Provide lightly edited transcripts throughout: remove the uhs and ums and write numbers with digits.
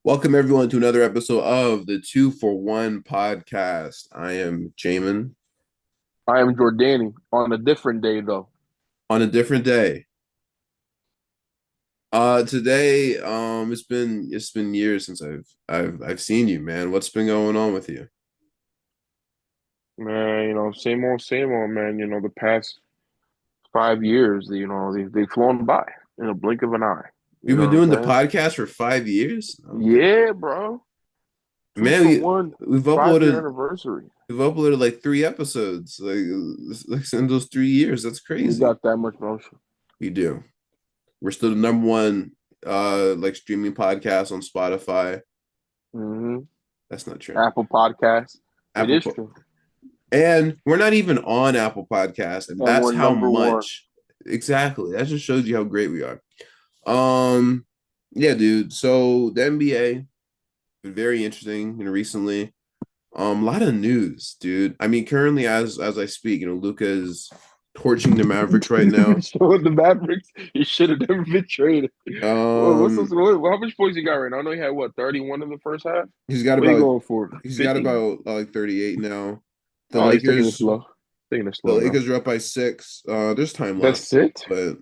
Welcome everyone to another episode of the 2-for-1 podcast. I am Jamin. I am Jordani on a different day though. On a different day. Today, it's been years since I've seen you, man. What's been going on with you? Man, same old, man. The past 5 years, they've flown by in a blink of an eye. You We've know been what I'm doing the saying? podcast for 5 years. Okay, Yeah, bro. Two man, for one, we've 5 year uploaded anniversary. we've uploaded like 3 episodes, like in those 3 years. That's We crazy. got that much motion. We do. We're still the number one like streaming podcast on Spotify. hmm That's not true. Apple Podcasts. It Apple is true. And we're not even on Apple Podcasts, and And that's we're how number one. much. Exactly. That just shows you how great we are. Yeah, dude. So the NBA been very interesting, recently. A lot of news, dude. I mean, currently as I speak, Luka is torching the Mavericks right now. Showing the Mavericks, he should have never been traded. Um, How much points he got right now? I know he had what, 31 in the first half? he's got What are you about going for? he's got 50? about like 38 now. The Oh, he's taking it Lakers, slow. Taking it the slow now. Lakers are up by 6. There's time left, That's it? but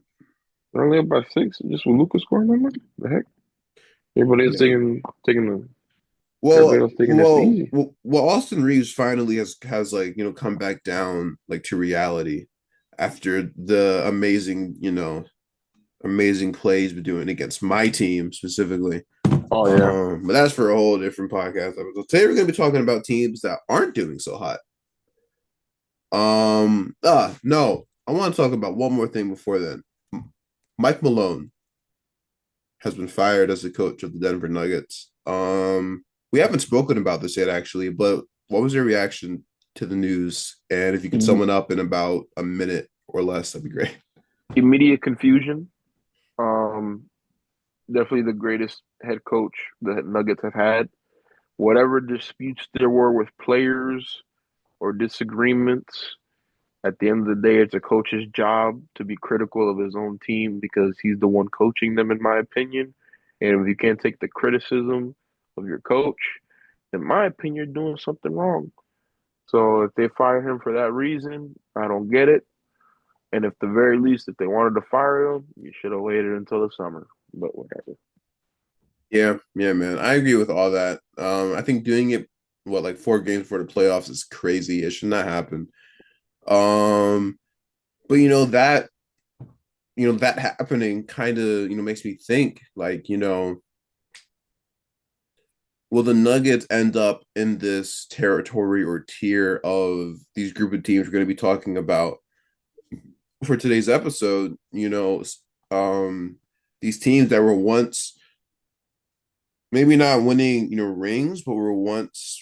They're only up by six. Just with Lucas scoring that much? The heck? Everybody else yeah. everybody else taking this easy. Austin Reeves finally has like come back down like to reality after the amazing plays we're doing against my team specifically. Oh yeah. But that's for a whole different podcast episode. Today we're gonna be talking about teams that aren't doing so hot. No, I want to talk about one more thing before then. Mike Malone has been fired as the coach of the Denver Nuggets. We haven't spoken about this yet, actually, but what was your reaction to the news? And if you could sum it up in about a minute or less, that'd be great. Immediate confusion. Um, Definitely the greatest head coach the Nuggets have had. Whatever disputes there were with players or disagreements, at the end of the day, it's a coach's job to be critical of his own team because he's the one coaching them, in my opinion. And if you can't take the criticism of your coach, in my opinion, you're doing something wrong. So if they fire him for that reason, I don't get it. And if the very least, if they wanted to fire him, you should have waited until the summer. But whatever. Yeah, man. I agree with all that. I think doing it like 4 games before the playoffs is crazy. It should not happen. But that happening kind of makes me think like will the Nuggets end up in this territory or tier of these group of teams we're going to be talking about for today's episode? These teams that were once maybe not winning rings, but were once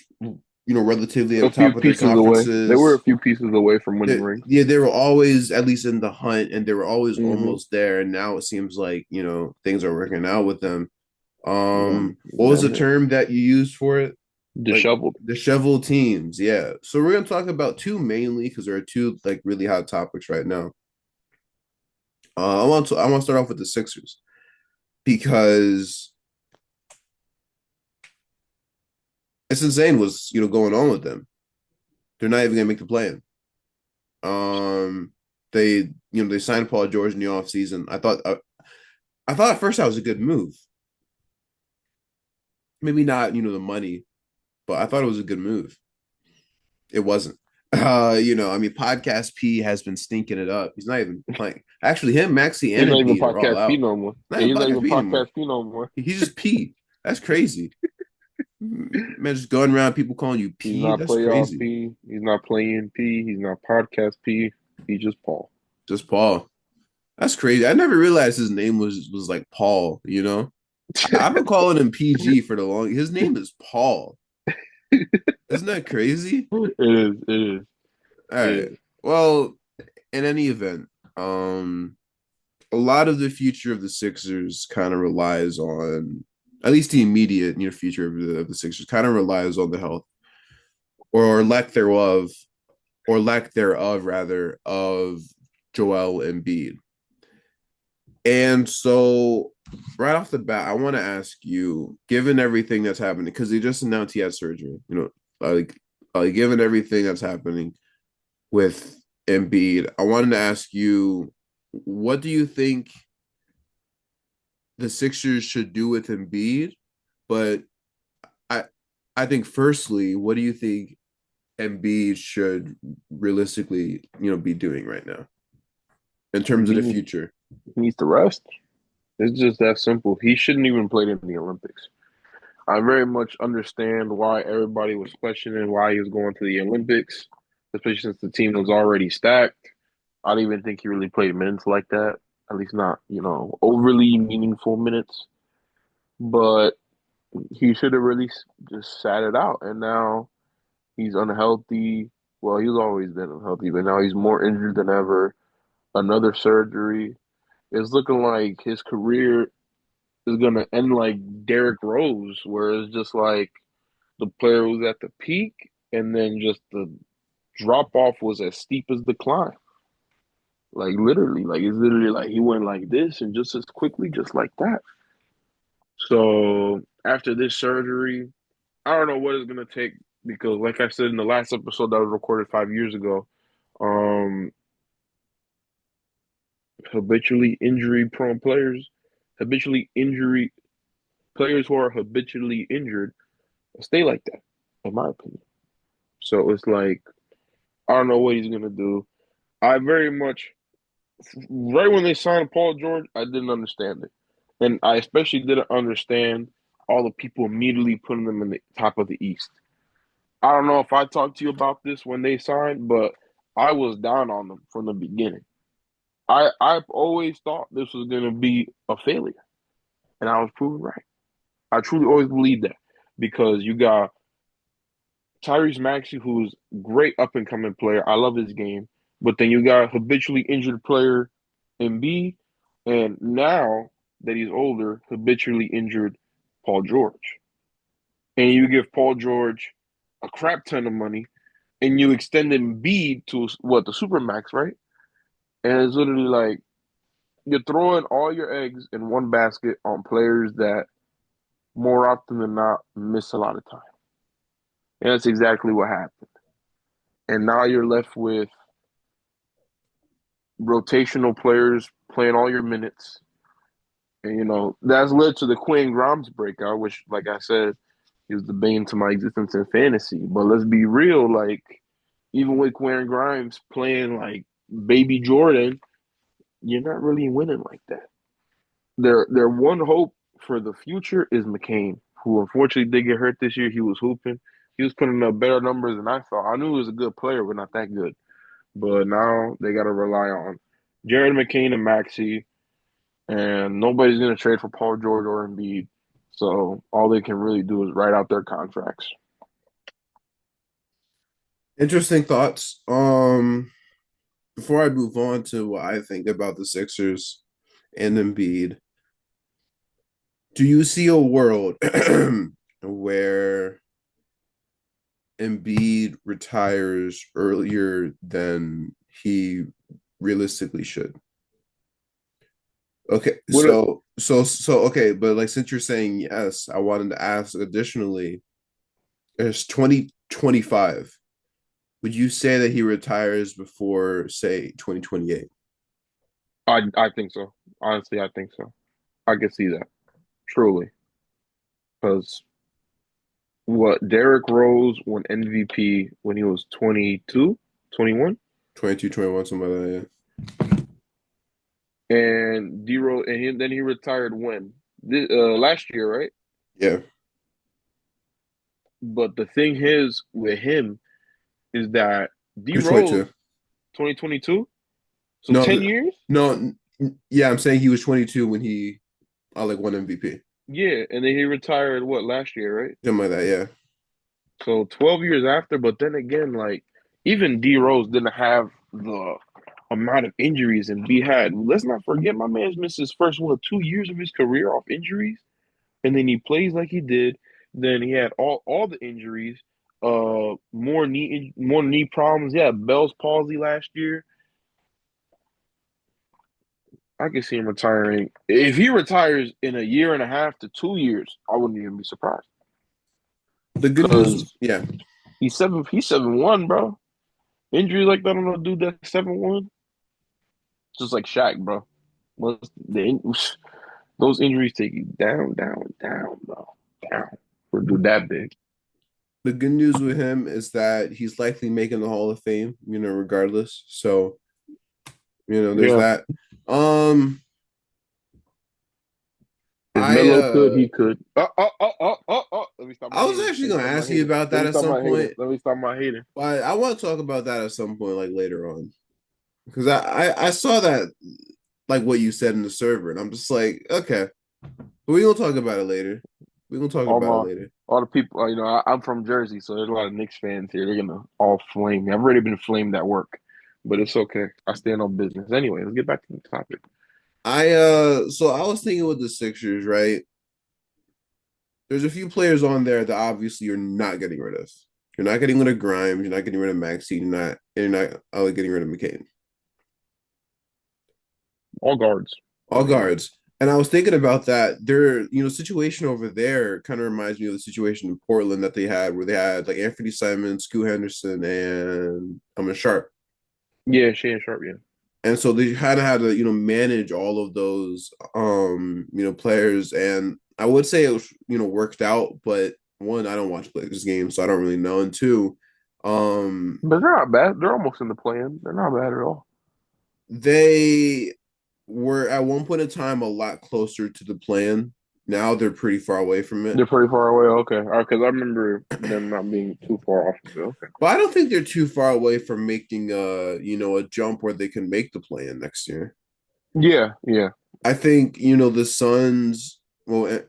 relatively at A the few top of their pieces away. They were a conferences. few pieces away from winning rings. Yeah, they were always at least in the hunt, and they were always Mm-hmm. almost there. And now it seems like things are working out with them. Damn, What was the damn it. term that you used for it? Like Disheveled. disheveled teams. Yeah. So we're gonna talk about two mainly because there are two like really hot topics right now. I want to start off with the Sixers because it's insane what's going on with them. They're not even gonna make the play-in. They signed Paul George in the offseason. I thought at first that was a good move. Maybe not the money, but I thought it was a good move. It wasn't. I mean, Podcast P has been stinking it up. He's not even playing. Actually, him, Maxi, He's and not even Embiid are all podcast P out. no more. Not Yeah, even he's not Podcast even P anymore. podcast P no more. He's just P. That's crazy. Man, just going around people calling you He's P. not That's playoff crazy. P. He's not playing P. He's not podcast P. He's just Paul. Just Paul. That's crazy. I never realized his name was like Paul. I've been calling him PG for the long. His name is Paul. Isn't that crazy? It is. It is. All It right. is. Well, in any event, um, a lot of the future of the Sixers kind of relies on, at least the immediate near future of the Sixers kind of relies on the health or lack thereof rather of Joel Embiid. And so right off the bat, I want to ask you, given everything that's happening, because he just announced he had surgery, like given everything that's happening with Embiid, I wanted to ask you, what do you think the Sixers should do with Embiid? But I I think firstly, what do you think Embiid should realistically, be doing right now in terms of the Embiid future? needs to rest. It's just that simple. He shouldn't even play in the Olympics. I very much understand why everybody was questioning why he was going to the Olympics, especially since the team was already stacked. I don't even think he really played minutes like that, at least not, overly meaningful minutes. But he should have really just sat it out. And now he's unhealthy. Well, he's always been unhealthy, but now he's more injured than ever. Another surgery. It's looking like his career is going to end like Derrick Rose, where it's just like the player was at the peak and then just the drop off was as steep as the climb. Like it's literally like he went like this and just as quickly, just like that. So after this surgery, I don't know what it's gonna take because, like I said in the last episode that was recorded 5 years ago, um, habitually injury prone players, habitually injury players who are habitually injured stay like that, in my opinion. So it's like I don't know what he's gonna do. I very much right when they signed Paul George, I didn't understand it, and I especially didn't understand all the people immediately putting them in the top of the East. I don't know if I talked to you about this when they signed, but I was down on them from the beginning. I've always thought this was going to be a failure, and I was proven right. I truly always believed that because you got Tyrese Maxey, who's great up and coming player. I love his game, but then you got a habitually injured player in B, and now that he's older, habitually injured Paul George, and you give Paul George a crap ton of money and you extend Embiid to what the supermax, right? And it's literally like you're throwing all your eggs in one basket on players that more often than not miss a lot of time. And that's exactly what happened. And now you're left with rotational players playing all your minutes. And that's led to the Quinn Grimes breakout, which, like I said, is the bane to my existence in fantasy. But let's be real, like even with Quinn Grimes playing like baby Jordan, you're not really winning like that. Their one hope for the future is McCain, who unfortunately did get hurt this year. He was hooping. He was putting up better numbers than I thought. I knew he was a good player, but not that good. But now they got to rely on Jared McCain and Maxey, and nobody's going to trade for Paul George or Embiid. So all they can really do is write out their contracts. Interesting thoughts. Before I move on to what I think about the Sixers and Embiid, do you see a world where Embiid retires earlier than he realistically should? Okay, What okay, but like since you're saying yes, I wanted to ask additionally, it's 2025. Would you say that he retires before, say, 2028? I think so. Honestly, I think so. I can see that truly because what Derrick Rose won MVP when he was 22, 21, 22, 21, something like that, and D Rose, and then he retired when last year, right? yeah. Yeah. But the thing is with him is that D He was 22. Rose 2022, so No, 10 years, no, yeah, I'm saying he was 22 when he like won MVP. yeah, and then he retired what last year, right? Something like that, yeah. So 12 years after, but then again, like even D Rose didn't have the amount of injuries Embiid had. Let's not forget, my man's missed his first 2 years of his career off injuries, and then he plays like he did. Then he had all the injuries, more knee problems. Yeah, Bell's palsy last year. I can see him retiring. If he retires in a year and a half to 2 years, I wouldn't even be surprised. The good news, Because yeah. he's 7'1", bro. Injury like that on a dude that's 7'1", just like Shaq, bro. Once those injuries take you down, down, down, bro, down for a dude that big. The good news with him is that he's likely making the Hall of Fame, regardless. So, there's Yeah, that. Um, if I Melo could, uh he could. Let me stop my I was hating. actually Let me gonna stop my ask you hating. about Let that me at stop some my hating. point. Let me stop my hating. But I want to talk about that at some point, like later on. Because I saw that like what you said in the server, and I'm just like, okay. But we gonna talk about it later. We gonna talk All about it my later. all the people, I'm from Jersey, so there's a lot of Knicks fans here. They're gonna all flame me. I've already been flamed at work, but it's okay. I stand on business. Anyway, let's get back to the topic. So I was thinking with the Sixers, right? There's a few players on there that obviously you're not getting rid of. You're not getting rid of Grimes. You're not getting rid of Maxey. You're not getting rid of McCain. All guards, All pretty much. guards. And I was thinking about that. Their, situation over there kind of reminds me of the situation in Portland that they had, where they had like Anthony Simons, Scoot Henderson, and Sharp. Yeah, Shan Sharp. Yeah, And so they kind of had to, manage all of those, players. And I would say it was, worked out, but one, I don't watch Lakers games, so I don't really know. And two, um, but they're not bad. They're almost in the plan. They're not bad at all. they were at one point in time a lot closer to the plan. Now they're pretty far away from it. They're pretty far away. Okay, all right, because I remember them not being too far off of it. Okay. But I don't think they're too far away from making a jump where they can make the plan next year. Yeah, yeah, I think, the Suns, well,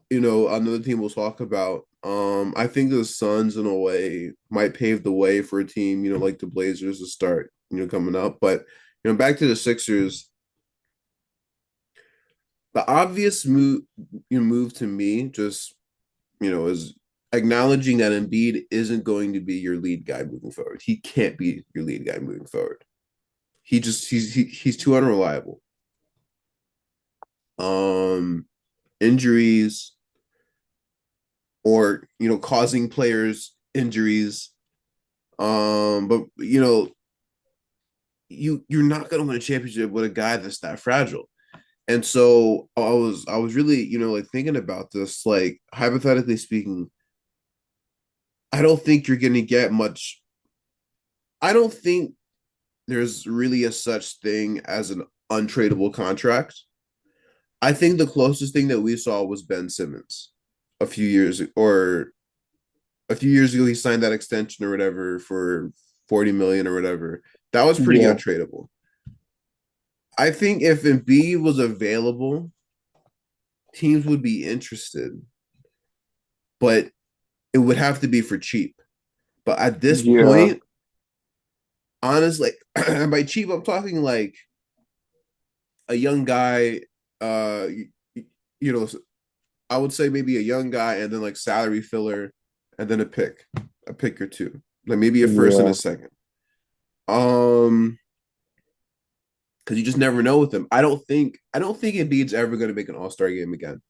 another team we'll talk about. I think the Suns in a way might pave the way for a team, like the Blazers to start, coming up. But, back to the Sixers, the obvious move to me just, is acknowledging that Embiid isn't going to be your lead guy moving forward. He can't be your lead guy moving forward. He's too unreliable. Um, Injuries or causing players injuries. But you're not gonna win a championship with a guy that's that fragile. And so I was really, like thinking about this, like hypothetically speaking, I don't think you're gonna get much. I don't think there's really a such thing as an untradeable contract. I think the closest thing that we saw was Ben Simmons a few years or a few years ago. He signed that extension or whatever for 40 million or whatever. That was pretty yeah. untradeable. I think if Embiid was available, teams would be interested, but it would have to be for cheap. But at this Yeah, point, honestly, by cheap, I'm talking like a young guy, you know, I would say maybe a young guy and then like salary filler and then a pick or two, like maybe a first and a yeah. second. Um, because you just never know with him. I don't think Embiid's ever going to make an All Star game again.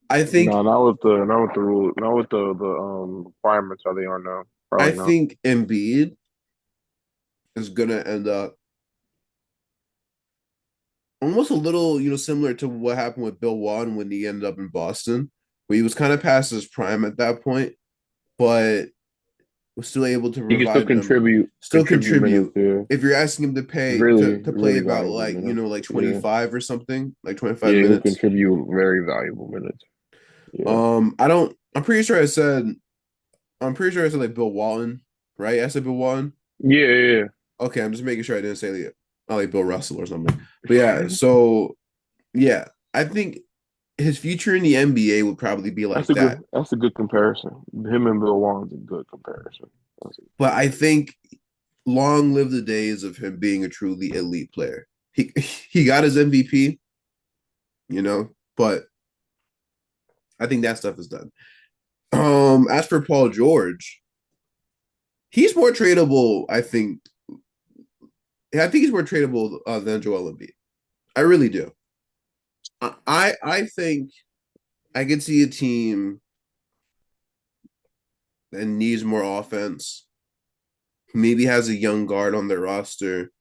I think No, not with the rule, not with the requirements how they are now. I Probably not. think Embiid is going to end up almost a little, similar to what happened with Bill Walton when he ended up in Boston, where he was kind of past his prime at that point, but was still able to He can still provide them, contribute, still contribute minutes. contribute. Yeah, If you're asking him to pay really, to play really about valuable like minutes. like Yeah, 25 or something, like 25 yeah, he'll minutes. contribute very valuable minutes. Yeah, I don't. I'm pretty sure I said. I'm pretty sure I said like Bill Walton, right? I said Bill Walton. yeah, yeah. Okay, I'm just making sure I didn't say like, not like Bill Russell or something. But yeah, so yeah, I think his future in the NBA would probably be That's like a that. good comparison. Him and Bill Walton's a good comparison. That's But I think long live the days of him being a truly elite player. He he got his MVP, but I think that stuff is done. As for Paul George, he's more tradable. I think he's more tradable than Joel Embiid. I really do. I think I could see a team that needs more offense. Maybe has a young guard on their roster.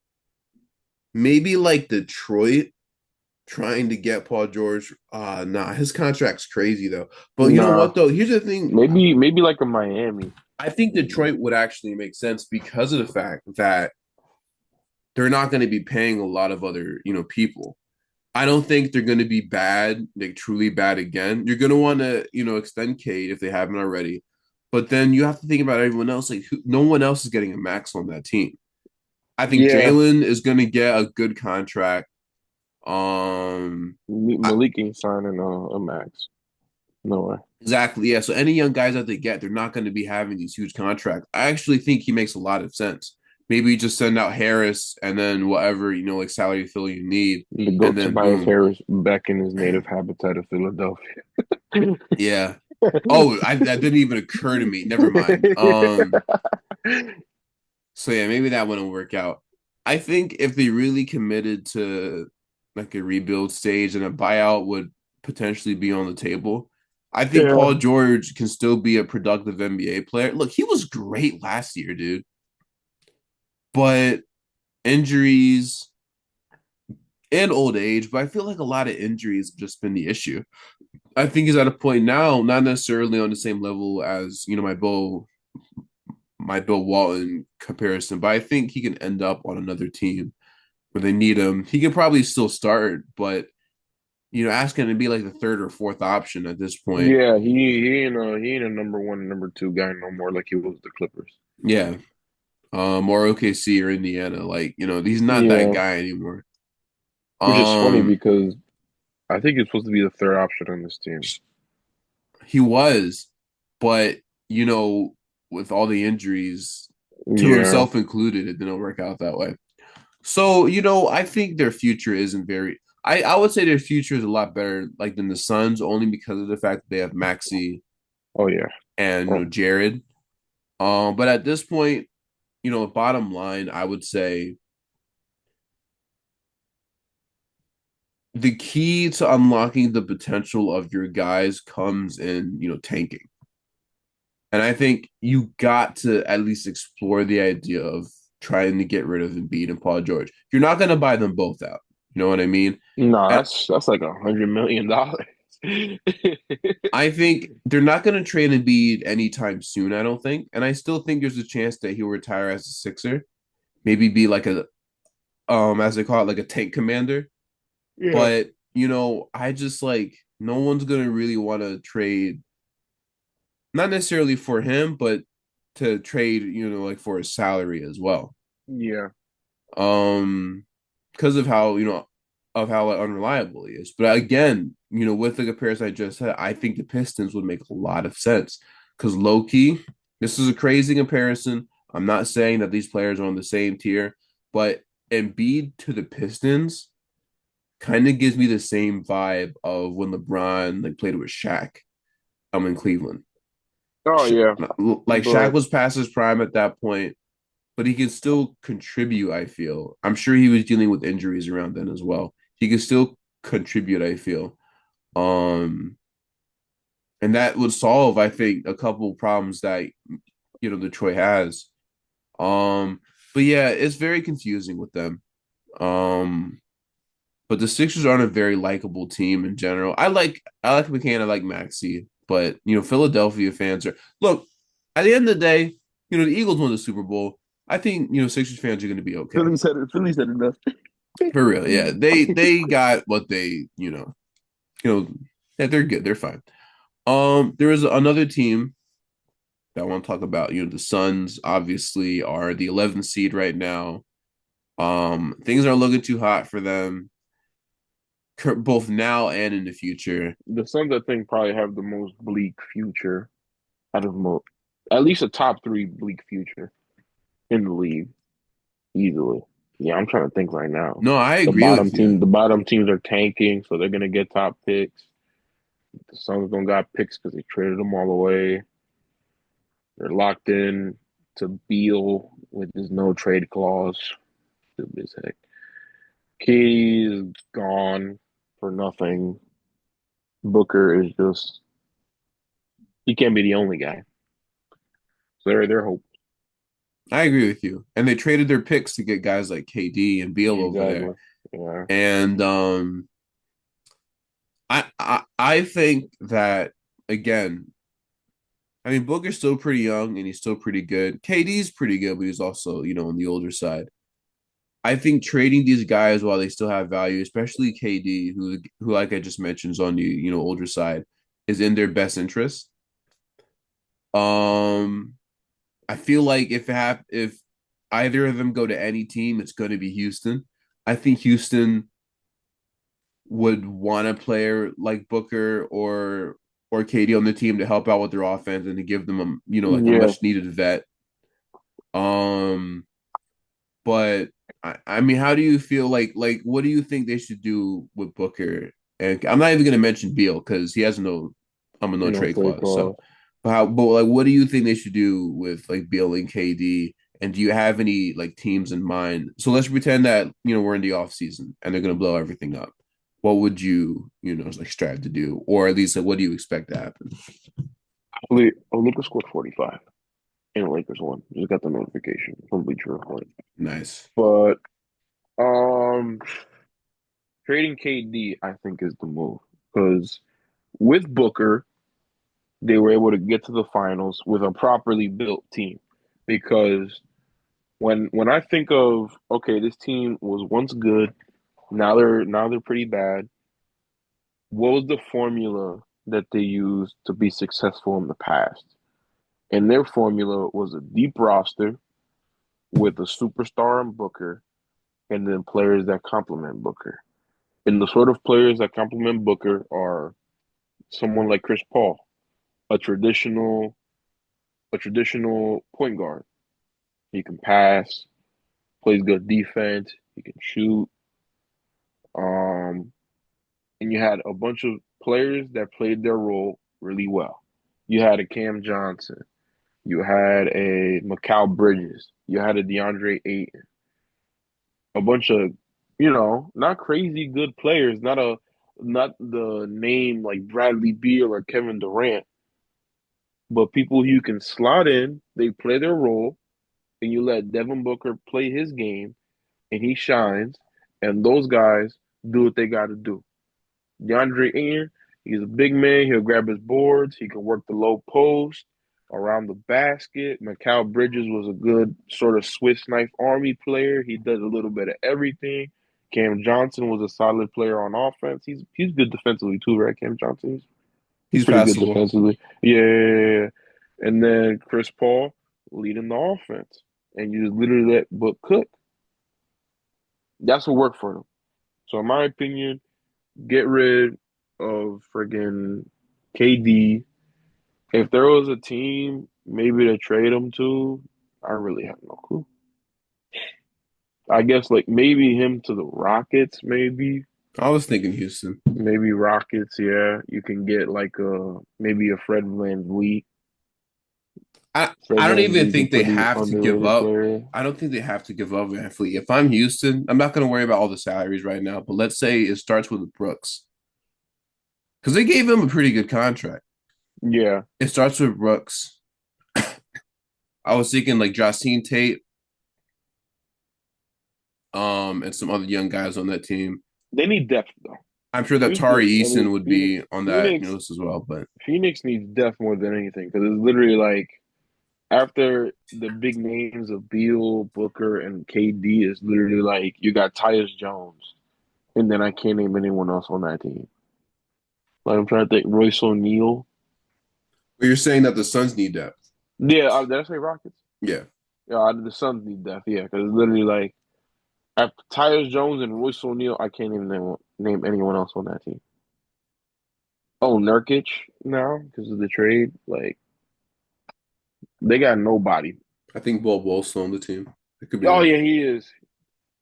Maybe like Detroit trying to get Paul George. Nah, his contract's crazy though. But you know Nah, what though? Here's the thing. maybe like a Miami. I think Detroit would actually make sense because of the fact that they're not going to be paying a lot of other, people. I don't think they're going to be bad, like truly bad again. You're going to want to, extend Cade if they haven't already. But then you have to think about everyone else. Like, no one else is getting a max on that team. I think Yeah, Jalen is going to get a good contract. I, Malik ain't signing a max. No way. exactly. Yeah. So any young guys that they get, they're not going to be having these huge contracts. I actually think he makes a lot of sense. Maybe just send out Harris and then whatever, like salary fill you need. To go And then Tobias boom. Harris back in his native habitat of Philadelphia. Yeah. Oh, that didn't even occur to me. Never mind. So yeah, maybe that wouldn't work out. I think if they really committed to like a rebuild stage and a buyout would potentially be on the table. I think Yeah, Paul George can still be a productive NBA player. Look, he was great last year, dude. But injuries and old age, but I feel like a lot of injuries have just been the issue. I think he's at a point now, not necessarily on the same level as, my Bill Walton comparison, but I think he can end up on another team where they need him. He can probably still start, but asking him to be like the third or fourth option at this point. yeah. He ain't a number one, number two guy no more like he was the Clippers. Yeah. Or OKC or Indiana. Like, he's not that Yeah, guy anymore. which is funny Um, because I think he's supposed to be the third option on this team. he was, but with all the injuries to Yeah, himself included, it didn't work out that way. So, I think their future isn't very I would say their future is a lot better like than the Suns only because of the fact that they have Maxi oh yeah. and Oh, Jared. But at this point, bottom line, I would say the key to unlocking the potential of your guys comes in, tanking. And I think you got to at least explore the idea of trying to get rid of Embiid and Paul George. You're not going to buy them both out. You know what I mean? no, And that's like $100 million. I think they're not going to trade Embiid anytime soon, I don't think. And I still think there's a chance that he'll retire as a Sixer, maybe be like as they call it, like a tank commander. Yeah. But, I just like no one's going to really want to trade, not necessarily for him, but to trade, like for his salary as well. Yeah. Um, because of how like, unreliable he is. But again, with the comparison I just said, I think the Pistons would make a lot of sense. Because low key, this is a crazy comparison. I'm not saying that these players are on the same tier, but Embiid to the Pistons kind of gives me the same vibe of when LeBron like played with Shaq. I'm in Cleveland. Oh yeah. Like Shaq But was past his prime at that point, but he can still contribute. I feel. I'm sure he was dealing with injuries around then as well. He can still contribute. I feel. Um, and that would solve, I think, a couple problems that Detroit has. Um, but yeah, it's very confusing with them. Um, but the Sixers aren't a very likable team in general. I like McCann, I like Maxey, but Philadelphia fans are look, at the end of the day, the Eagles won the Super Bowl. I think, Sixers fans are gonna be okay. Philly said enough. For real. Yeah. They got what they, yeah, they're good. They're fine. There is another team that I want to talk about. The Suns obviously are the 11th seed right now. Things are looking too hot for them both now and in the future. The Suns, I think, probably have the most bleak future out of most, at least a top three bleak future in the league. easily. Yeah, I'm trying to think right now. No, I The agree bottom with team, you. the bottom teams are tanking, so they're gonna get top picks. The Suns don't got picks because they traded them all away. They're locked in to Beal with his no trade clause. Stupid as heck. Key is gone for nothing. Booker is just he can't be the only guy. So they're hope. I agree with you. And they traded their picks to get guys like KD and Beal over there. Exactly. Yeah. And I think that again, I mean Booker's still pretty young and he's still pretty good. KD's pretty good, but he's also, on the older side. I think trading these guys while they still have value, especially KD, who like I just mentioned is on the, older side, is in their best interest. Um I feel like if either of them go to any team, it's going to be Houston. I think Houston would want a player like Booker or KD on the team to help out with their offense and to give them a like a Yeah. much needed vet. Um, but I mean, how do you feel like what do you think they should do with Booker? And I'm not even going to mention Beal because he has I'm a no No trade trade clause. So, clause. but like, what do you think they should do with like Beal and KD? And do you have any like teams in mind? So let's pretend that we're in the off season and they're going to blow everything up. What would like strive to do, or at least like what do you expect to happen? Lakers scored 45 and Lakers won. Just got the notification from Bleacher Report. Nice. But um trading KD I think is the move because with Booker they were able to get to the finals with a properly built team because when I think of okay, this team was once good, now they're pretty bad. What was the formula that they used to be successful in the past? And their formula was a deep roster with a superstar in Booker and then players that complement Booker. And the sort of players that complement Booker are someone like Chris Paul, a traditional a traditional point guard. He can pass, plays good defense, he can shoot. Um, and you had a bunch of players that played their role really well. You had a Cam Johnson, you had a Mikal Bridges, you had a DeAndre Ayton, a bunch of, not crazy good players, not the name like Bradley Beal or Kevin Durant, but people you can slot in, they play their role, and you let Devin Booker play his game and he shines, and those guys do what they got to do. DeAndre Ayton, he's a big man. He'll grab his boards. He can work the low post around the basket. Mikal Bridges was a good sort of Swiss knife army player. He does a little bit of everything. Cam Johnson was a solid player on offense. He's good defensively too, right? Cam Johnson, he's He's pretty good passable. defensively. Yeah. And then Chris Paul leading the offense, and you just literally let Book cook. That's what worked for them. So in my opinion, get rid of friggin' KD. If there was a team maybe to trade him to, I really have no clue. I guess like maybe him to the Rockets, I was thinking Houston. maybe Rockets. Yeah, you can get like maybe a Fred VanVleet. Fred I don't even VanVleet's a think they pretty have to give underrated up. player. I don't think they have to give up Van Fleet. If I'm Houston, I'm not going to worry about all the salaries right now. But let's say it starts with Brooks because they gave him a pretty good contract. Yeah, It starts with Brooks. I was thinking like Jacine Tate, and some other young guys on that team. they need depth though. I'm sure that Tari Houston, I Eason mean would Phoenix, be on that Phoenix, list as well. But Phoenix needs depth more than anything because it's literally like after the big names of Beal, Booker, and KD is literally like you got Tyus Jones, and then I can't name anyone else on that team. Like I'm trying to think, Royce O'Neal. you're saying that the Suns need depth. Yeah, did I say Rockets? Yeah, Yeah, the Suns need depth. Yeah, because it's literally like after Tyus Jones and Royce O'Neal, I can't even name anyone else on that team. Oh, Nurkic now because of the trade. Like they got nobody. I think Bol Bol's still on the team. It could be Oh that. yeah, he is.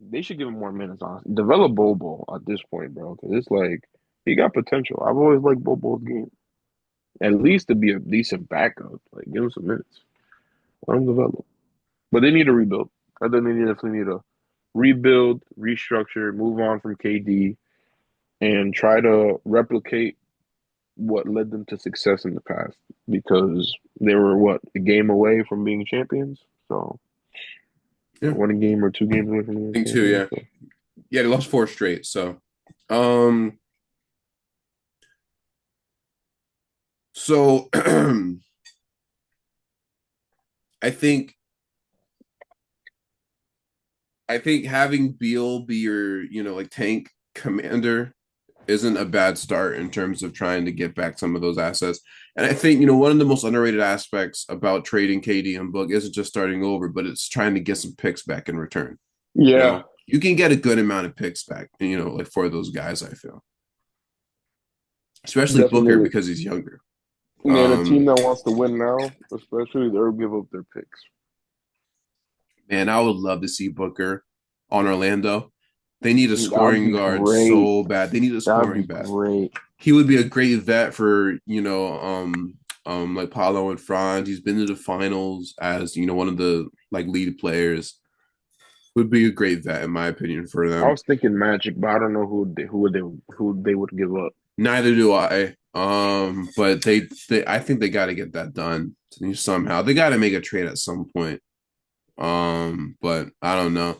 They should give him more minutes. Honestly, develop Bobo at this point, bro. Because it's like he got potential. I've always liked Bobo's game. At least to be a decent backup. Like give him some minutes. Let him develop. But they need to rebuild. I think they definitely need to rebuild, restructure, move on from KD, and try to replicate what led them to success in the past. Because they were what a game away from being champions. So Yeah, I one game or two games away from being think too. champions. Yeah, So yeah. They lost four straight. So, um, so I think having Beal be your, like tank commander isn't a bad start in terms of trying to get back some of those assets. And I think, one of the most underrated aspects about trading KD and Book isn't just starting over, but it's trying to get some picks back in return. yeah, You can get a good amount of picks back, like for those guys, I feel. Especially Booker definitely. because he's younger. Man, a team Um, that wants to win now, especially, they'll give up their picks. Man, I would love to see Booker on Orlando. They need a That would scoring be guard great. so bad. They need a That would be scoring bat. great. He would be a great vet for, like Paulo and Franz. He's been to the finals as, one of the like lead players. Would be a great vet in my opinion for I them. was thinking Magic, but I don't know who they would give up. Neither do I. But they I think they got to get that done somehow. They got to make a trade at some point. But I don't know.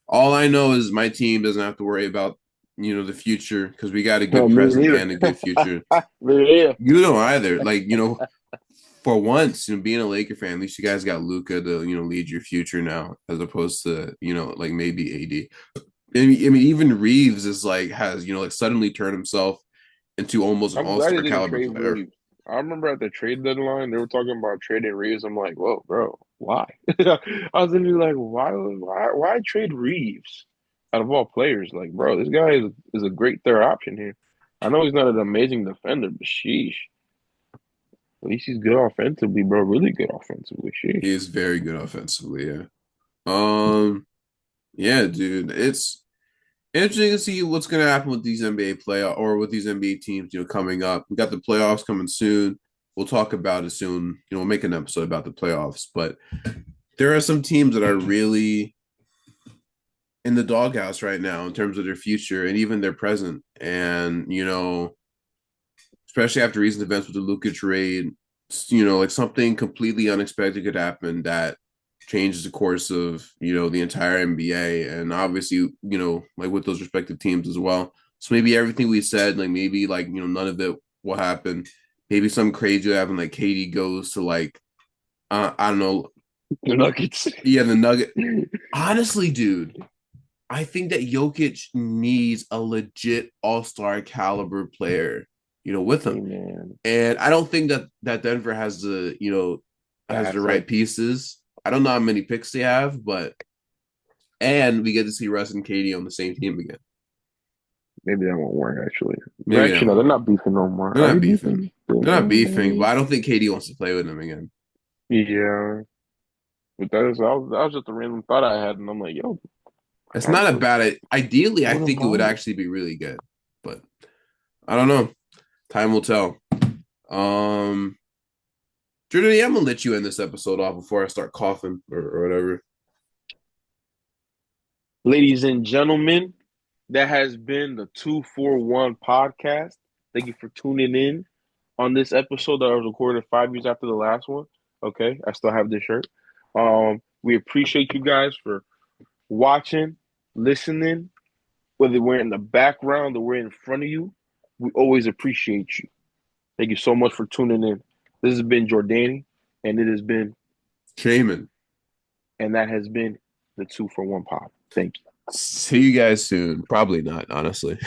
All I know is my team doesn't have to worry about the future because we got a No, good me present neither. and a good future. Me neither. You don't either. Like for once, being a Laker fan, at least you guys got Luca to lead your future now, as opposed to like maybe AD. I mean, even Reeves is like has like suddenly turned himself into almost an I'm all glad they star didn't caliber trade player. Reeves. I remember at the trade deadline, they were talking about trading Reeves. I'm like, whoa, bro, why? I was literally like, why trade Reeves out of all players? Like, bro, this guy is a great third option here. I know he's not an amazing defender, but sheesh. At least he's good offensively, bro. Really good offensively. Sheesh. He is very good offensively. Yeah. Um. Yeah, dude. It's interesting to see what's going to happen with these NBA playoff or with these NBA teams, coming up. We got the playoffs coming soon. We'll talk about it soon. We'll make an episode about the playoffs. But there are some teams that are really in the doghouse right now in terms of their future and even their present. And, especially after recent events with the Luka trade, like something completely unexpected could happen that changes the course of, the entire NBA. And obviously, like with those respective teams as well. So maybe everything we said, like maybe like, none of it will happen. Maybe some crazy will happen, like KD goes to like, I don't know. The Nuggets. Yeah, the Nugget. Honestly, dude, I think that Jokic needs a legit all-star caliber player, with Hey him. man, And I don't think that Denver has the right asset. pieces. I don't know how many picks they have, but and we get to see Russ and Katie on the same team again. Maybe that won't work actually. Maybe that Actually, no, won't they're work. not beefing no more. They're Are they not beefing. beefing? They're not beefing, but I don't think Katie wants to play with them again. Yeah, but that was just a random thought I had, and I'm like, yo, It's not a honestly, bad. Ideally, I I wouldn't think it would mind it. actually be really good, but I don't know. Time will tell. Um, Jordan, yeah, I'm gonna let you end this episode off before I start coughing or whatever. Ladies and gentlemen, that has been the 241 podcast. Thank you for tuning in on this episode that I was recorded 5 years after the last one. Okay, I still have this shirt. We appreciate you guys for watching, listening, whether we're in the background or we're in front of you. We always appreciate you. Thank you so much for tuning in. This has been Jordani, and it has been, Shaman. and that has been the 241 pod. Thank you. See you guys soon. Probably not, honestly.